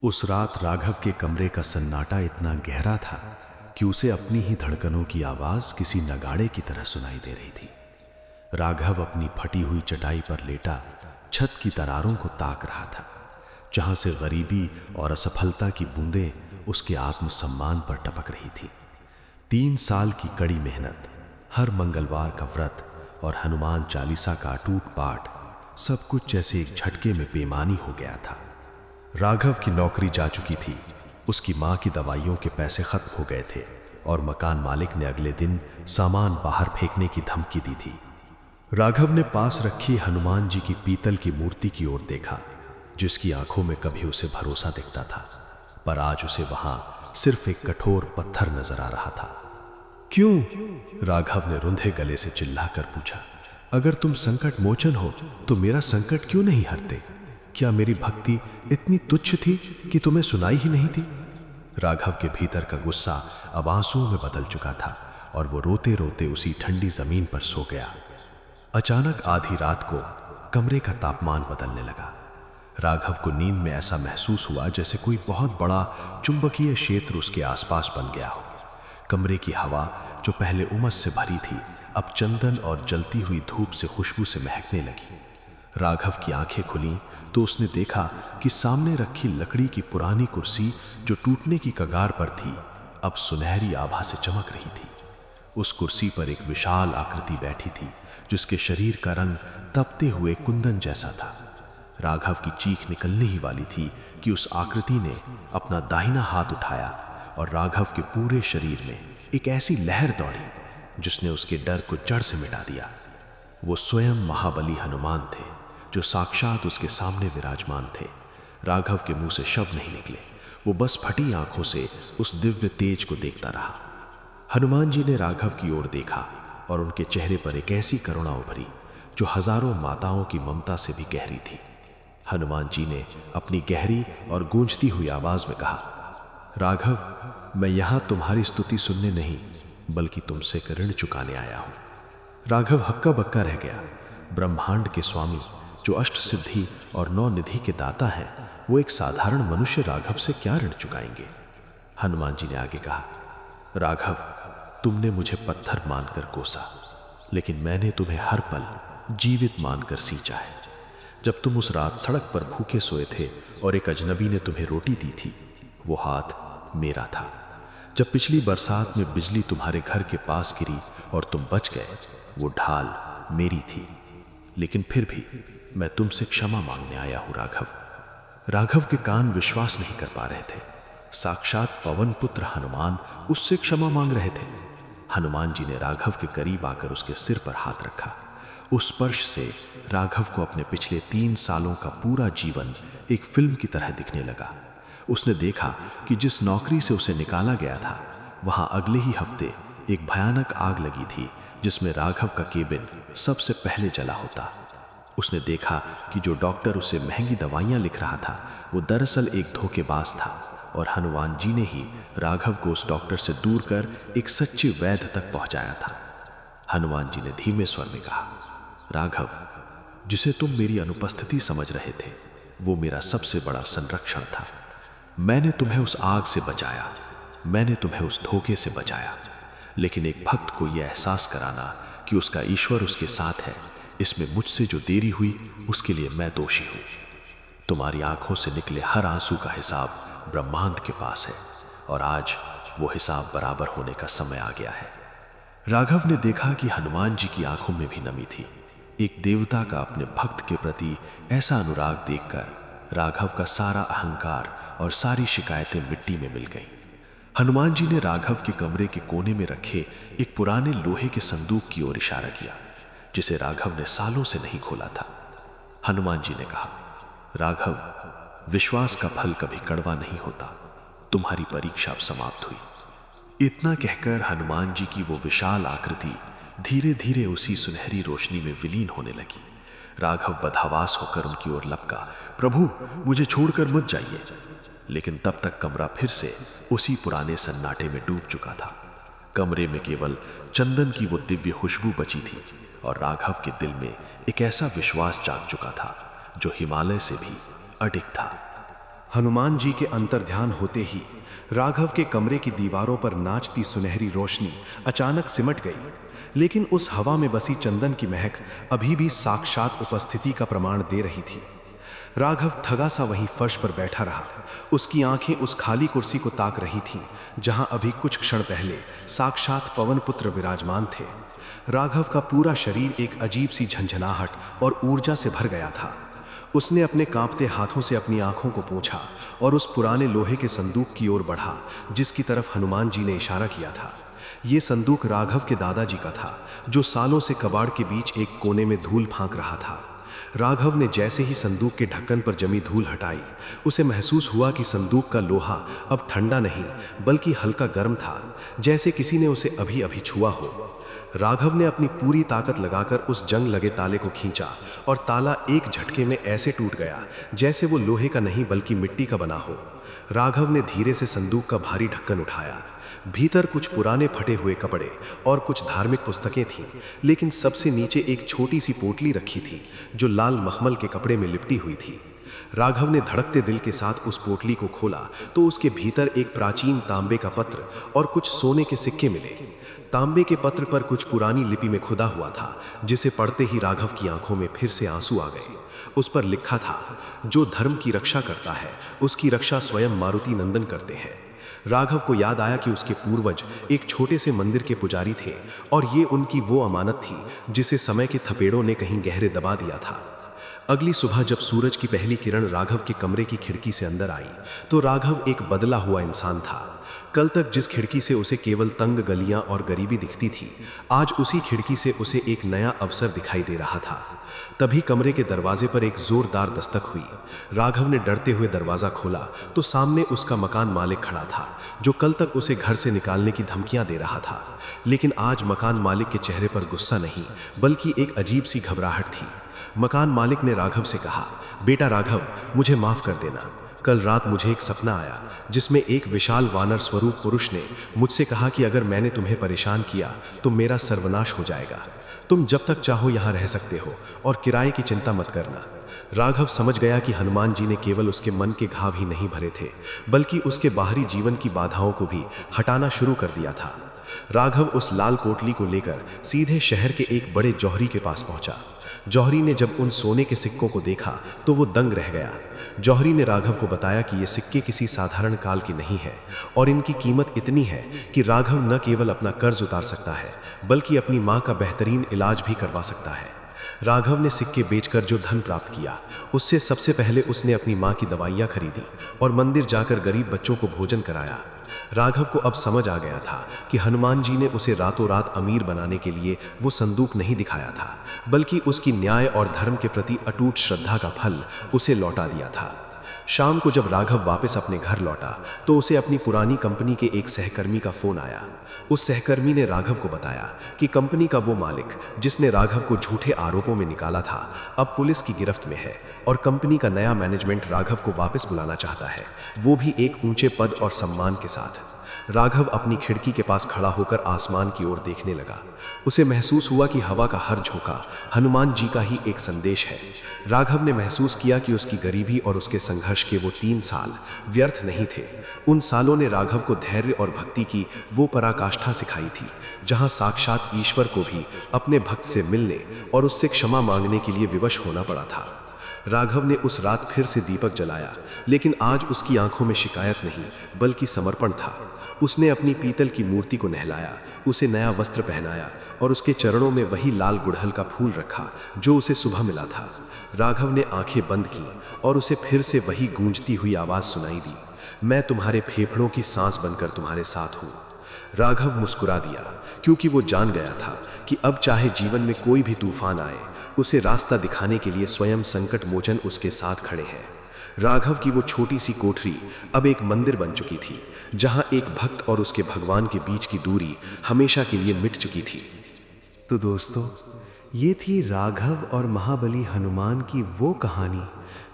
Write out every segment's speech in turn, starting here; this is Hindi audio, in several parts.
उस रात राघव के कमरे का सन्नाटा इतना गहरा था कि उसे अपनी ही धड़कनों की आवाज किसी नगाड़े की तरह सुनाई दे रही थी। राघव अपनी फटी हुई चटाई पर लेटा छत की दरारों को ताक रहा था, जहां से गरीबी और असफलता की बूंदें उसके आत्मसम्मान पर टपक रही थी। 3 साल की कड़ी मेहनत, हर मंगलवार का व्रत और हनुमान चालीसा का अटूट पाठ, सब कुछ जैसे एक झटके में बेमानी हो गया था। राघव की नौकरी जा चुकी थी, उसकी मां की दवाइयों के पैसे खत्म हो गए थे और मकान मालिक ने अगले दिन सामान बाहर फेंकने की धमकी दी थी। राघव ने पास रखी हनुमान जी की पीतल की मूर्ति की ओर देखा, जिसकी आंखों में कभी उसे भरोसा दिखता था, पर आज उसे वहां सिर्फ एक कठोर पत्थर नजर आ रहा था। क्यों? राघव ने रुंधे गले से चिल्लाकर पूछा। अगर तुम संकट मोचन हो तो मेरा संकट क्यों नहीं हरते? क्या मेरी भक्ति इतनी तुच्छ थी कि तुम्हें सुनाई ही नहीं थी? राघव के भीतर का गुस्सा अब आंसुओं में बदल चुका था और वो रोते रोते उसी ठंडी जमीन पर सो गया। अचानक आधी रात को कमरे का तापमान बदलने लगा। राघव को नींद में ऐसा महसूस हुआ जैसे कोई बहुत बड़ा चुंबकीय क्षेत्र उसके आसपास बन गया हो। कमरे की हवा जो पहले उमस से भरी थी, अब चंदन और जलती हुई धूप से खुशबू से महकने लगी। राघव की आंखें खुली तो उसने देखा कि सामने रखी लकड़ी की पुरानी कुर्सी जो टूटने की कगार पर थी, अब सुनहरी आभा से चमक रही थी। उस कुर्सी पर एक विशाल आकृति बैठी थी, जिसके शरीर का रंग तपते हुए कुंदन जैसा था। राघव की चीख निकलने ही वाली थी कि उस आकृति ने अपना दाहिना हाथ उठाया और राघव के पूरे शरीर में एक ऐसी लहर दौड़ी जिसने उसके डर को जड़ से मिटा दिया। वो स्वयं महाबली हनुमान थे, जो साक्षात उसके सामने विराजमान थे। राघव के मुंह से शब्द नहीं निकले, वो बस फटी आंखों से उस दिव्य तेज को देखता रहा। हनुमान जी ने राघव की ओर देखा और उनके चेहरे पर एक ऐसी करुणा उभरी जो हजारों माताओं की ममता से भी गहरी थी। हनुमान जी ने अपनी गहरी और गूंजती हुई आवाज में कहा, राघव, मैं यहां तुम्हारी स्तुति सुनने नहीं बल्कि तुमसे एक ऋण चुकाने आया हूं। राघव हक्का बक्का रह गया। ब्रह्मांड के स्वामी, जो अष्ट सिद्धि और 9 निधि के दाता हैं, वो एक साधारण मनुष्य राघव से क्या ऋण चुकाएंगे? हनुमान जी ने आगे कहा, राघव, तुमने मुझे पत्थर मानकर कोसा, लेकिन मैंने तुम्हें हर पल जीवित मानकर सींचा है। जब तुम उस रात सड़क पर भूखे सोए थे और एक अजनबी ने तुम्हें रोटी दी थी, वो हाथ मेरा था। जब पिछली बरसात में बिजली तुम्हारे घर के पास गिरी और तुम बच गए, वो ढाल मेरी थी। लेकिन फिर भी मैं तुमसे क्षमा मांगने आया हूं राघव। राघव के कान विश्वास नहीं कर पा रहे थे। साक्षात पवन पुत्र हनुमान उससे क्षमा मांग रहे थे। हनुमान जी ने राघव के करीब आकर उसके सिर पर हाथ रखा। उस स्पर्श से राघव को अपने पिछले 3 सालों का पूरा जीवन एक फिल्म की तरह दिखने लगा। उसने देखा कि जिस नौकरी से उसे निकाला गया था, वहां अगले ही हफ्ते एक भयानक आग लगी थी, जिसमें राघव का केबिन सबसे पहले जला होता। उसने देखा कि जो डॉक्टर उसे महंगी दवाइयां लिख रहा था, वो दरअसल एक धोखेबाज था और हनुमान जी ने ही राघव को उस डॉक्टर से दूर कर एक सच्चे वैद्य तक पहुंचाया था। हनुमान जी ने धीमे स्वर में कहा, राघव, जिसे तुम मेरी अनुपस्थिति समझ रहे थे, वो मेरा सबसे बड़ा संरक्षण था। मैंने तुम्हें उस आग से बचाया, मैंने तुम्हें उस धोखे से बचाया। लेकिन एक भक्त को यह एहसास कराना कि उसका ईश्वर उसके साथ है, इसमें मुझसे जो देरी हुई उसके लिए मैं दोषी हूं। तुम्हारी आंखों से निकले हर आंसू का हिसाब ब्रह्मांड के पास है और आज वो हिसाब बराबर होने का समय आ गया है। राघव ने देखा कि हनुमान जी की आंखों में भी नमी थी। एक देवता का अपने भक्त के प्रति ऐसा अनुराग देखकर राघव का सारा अहंकार और सारी शिकायतें मिट्टी में मिल गईं। हनुमान जी ने राघव के कमरे के कोने में रखे एक पुराने लोहे के संदूक की ओर इशारा किया, जिसे राघव ने सालों से नहीं खोला था। हनुमान जी ने कहा, राघव, विश्वास का फल कभी कड़वा नहीं होता। तुम्हारी परीक्षा अब समाप्त हुई। इतना कहकर हनुमान जी की वो विशाल आकृति धीरे धीरे उसी सुनहरी रोशनी में विलीन होने लगी। राघव बदहवास होकर उनकी ओर लपका, प्रभु, मुझे छोड़कर मत जाइए। लेकिन तब तक कमरा फिर से उसी पुराने सन्नाटे में डूब चुका था। कमरे में केवल चंदन की वो दिव्य खुशबू बची थी और राघव के दिल में एक ऐसा विश्वास जाग चुका था जो हिमालय से भी अडिग था। हनुमान जी के अंतर्ध्यान होते ही राघव के कमरे की दीवारों पर नाचती सुनहरी रोशनी अचानक सिमट गई, लेकिन उस हवा में बसी चंदन की महक अभी भी साक्षात उपस्थिति का प्रमाण दे रही थी। राघव ठगा सा वहीं फर्श पर बैठा रहा। उसकी आंखें उस खाली कुर्सी को ताक रही थीं, जहां अभी कुछ क्षण पहले साक्षात पवन पुत्र विराजमान थे। राघव का पूरा शरीर एक अजीब सी झंझनाहट और ऊर्जा से भर गया था। उसने अपने कांपते हाथों से अपनी आंखों को पोंछा और उस पुराने लोहे के संदूक की ओर बढ़ा जिसकी तरफ हनुमान जी ने इशारा किया था। ये संदूक राघव के दादाजी का था, जो सालों से कबाड़ के बीच एक कोने में धूल फांक रहा था। राघव ने जैसे ही संदूक के ढक्कन पर जमी धूल हटाई, उसे महसूस हुआ कि संदूक का लोहा अब ठंडा नहीं बल्कि हल्का गर्म था, जैसे किसी ने उसे अभी अभी छुआ हो। राघव ने अपनी पूरी ताकत लगाकर उस जंग लगे ताले को खींचा और ताला एक झटके में ऐसे टूट गया जैसे वो लोहे का नहीं बल्कि मिट्टी का बना हो। राघव ने धीरे से संदूक का भारी ढक्कन उठाया। भीतर कुछ पुराने फटे हुए कपड़े और कुछ धार्मिक पुस्तकें थीं, लेकिन सबसे नीचे एक छोटी सी पोटली रखी थी जो लाल मखमल के कपड़े में लिपटी हुई थी। राघव ने धड़कते दिल के साथ उस पोटली को खोला तो उसके भीतर एक प्राचीन तांबे का पत्र और कुछ सोने के सिक्के मिले। तांबे के पत्र पर कुछ पुरानी लिपि में खुदा हुआ था, जिसे पढ़ते ही राघव की आंखों में फिर से आंसू आ गए। उस पर लिखा था, जो धर्म की रक्षा करता है उसकी रक्षा स्वयं मारुति नंदन करते हैं। राघव को याद आया कि उसके पूर्वज एक छोटे से मंदिर के पुजारी थे और ये उनकी वो अमानत थी जिसे समय के थपेड़ों ने कहीं गहरे दबा दिया था। अगली सुबह जब सूरज की पहली किरण राघव के कमरे की खिड़की से अंदर आई तो राघव एक बदला हुआ इंसान था। कल तक जिस खिड़की से उसे केवल तंग गलियां और गरीबी दिखती थी, आज उसी खिड़की से उसे एक नया अवसर दिखाई दे रहा था। तभी कमरे के दरवाजे पर एक जोरदार दस्तक हुई। राघव ने डरते हुए दरवाजा खोला तो सामने उसका मकान मालिक खड़ा था, जो कल तक उसे घर से निकालने की धमकियां दे रहा था। लेकिन आज मकान मालिक के चेहरे पर गुस्सा नहीं बल्कि एक अजीब सी घबराहट थी। मकान मालिक ने राघव से कहा, बेटा राघव, मुझे माफ कर देना। कल रात मुझे एक सपना आया जिसमें एक विशाल वानर स्वरूप पुरुष ने मुझसे कहा कि अगर मैंने तुम्हें परेशान किया तो मेरा सर्वनाश हो जाएगा। तुम जब तक चाहो यहाँ रह सकते हो और किराए की चिंता मत करना। राघव समझ गया कि हनुमान जी ने केवल उसके मन के घाव ही नहीं भरे थे, बल्कि उसके बाहरी जीवन की बाधाओं को भी हटाना शुरू कर दिया था। राघव उस लाल पोटली को लेकर सीधे शहर के एक बड़े जौहरी के पास पहुंचा। जौहरी ने जब उन सोने के सिक्कों को देखा तो वो दंग रह गया। जौहरी ने राघव को बताया कि ये सिक्के किसी साधारण काल के नहीं हैं और इनकी कीमत इतनी है कि राघव न केवल अपना कर्ज उतार सकता है बल्कि अपनी मां का बेहतरीन इलाज भी करवा सकता है। राघव ने सिक्के बेचकर जो धन प्राप्त किया, उससे सबसे पहले उसने अपनी मां की दवाइयाँ खरीदी और मंदिर जाकर गरीब बच्चों को भोजन कराया। राघव को अब समझ आ गया था कि हनुमान जी ने उसे रातों रात अमीर बनाने के लिए वो संदूक नहीं दिखाया था, बल्कि उसकी न्याय और धर्म के प्रति अटूट श्रद्धा का फल उसे लौटा दिया था। शाम को जब राघव वापस अपने घर लौटा तो उसे अपनी पुरानी कंपनी के एक सहकर्मी का फोन आया। उस सहकर्मी ने राघव को बताया कि कंपनी का वो मालिक जिसने राघव को झूठे आरोपों में निकाला था, अब पुलिस की गिरफ्त में है और कंपनी का नया मैनेजमेंट राघव को वापस बुलाना चाहता है, वो भी एक ऊंचे पद और सम्मान के साथ। राघव अपनी खिड़की के पास खड़ा होकर आसमान की ओर देखने लगा। उसे महसूस हुआ कि हवा का हर झोंका हनुमान जी का ही एक संदेश है। राघव ने महसूस किया कि उसकी गरीबी और उसके संघर्ष के वो 3 साल व्यर्थ नहीं थे। उन सालों ने राघव को धैर्य और भक्ति की वो पराकाष्ठा सिखाई थी, जहां साक्षात ईश्वर को भी अपने भक्त से मिलने और उससे क्षमा मांगने के लिए विवश होना पड़ा था। राघव ने उस रात फिर से दीपक जलाया, लेकिन आज उसकी आंखों में शिकायत नहीं बल्कि समर्पण था। उसने अपनी पीतल की मूर्ति को नहलाया, उसे नया वस्त्र पहनाया और उसके चरणों में वही लाल गुड़हल का फूल रखा जो उसे सुबह मिला था। राघव ने आंखें बंद की और उसे फिर से वही गूंजती हुई आवाज सुनाई दी, मैं तुम्हारे फेफड़ों की सांस बनकर तुम्हारे साथ हूँ। राघव मुस्कुरा दिया, क्योंकि वो जान गया था कि अब चाहे जीवन में कोई भी तूफान आए, उसे रास्ता दिखाने के लिए स्वयं संकट मोचन उसके साथ खड़े हैं। राघव की वो छोटी सी कोठरी अब एक मंदिर बन चुकी थी, जहां एक भक्त और उसके भगवान के बीच की दूरी हमेशा के लिए मिट चुकी थी। तो दोस्तों, ये थी राघव और महाबली हनुमान की वो कहानी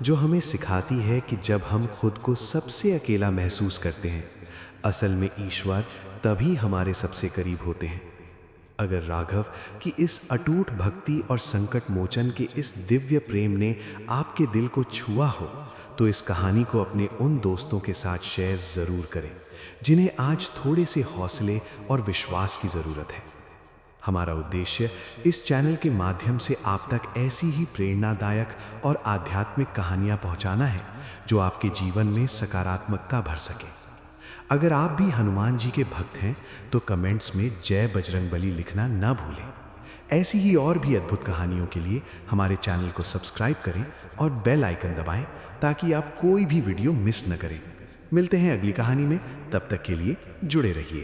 जो हमें सिखाती है कि जब हम खुद को सबसे अकेला महसूस करते हैं, असल में ईश्वर तभी हमारे सबसे करीब होते हैं। अगर राघव की इस अटूट भक्ति और संकट मोचन के इस दिव्य प्रेम ने आपके दिल को छुआ हो, तो इस कहानी को अपने उन दोस्तों के साथ शेयर ज़रूर करें जिन्हें आज थोड़े से हौसले और विश्वास की ज़रूरत है। हमारा उद्देश्य इस चैनल के माध्यम से आप तक ऐसी ही प्रेरणादायक और आध्यात्मिक कहानियां पहुंचाना है जो आपके जीवन में सकारात्मकता भर सके। अगर आप भी हनुमान जी के भक्त हैं तो कमेंट्स में जय बजरंगबली लिखना ना भूलें। ऐसी ही और भी अद्भुत कहानियों के लिए हमारे चैनल को सब्सक्राइब करें और बेल आइकन दबाएं ताकि आप कोई भी वीडियो मिस न करें। मिलते हैं अगली कहानी में, तब तक के लिए जुड़े रहिए।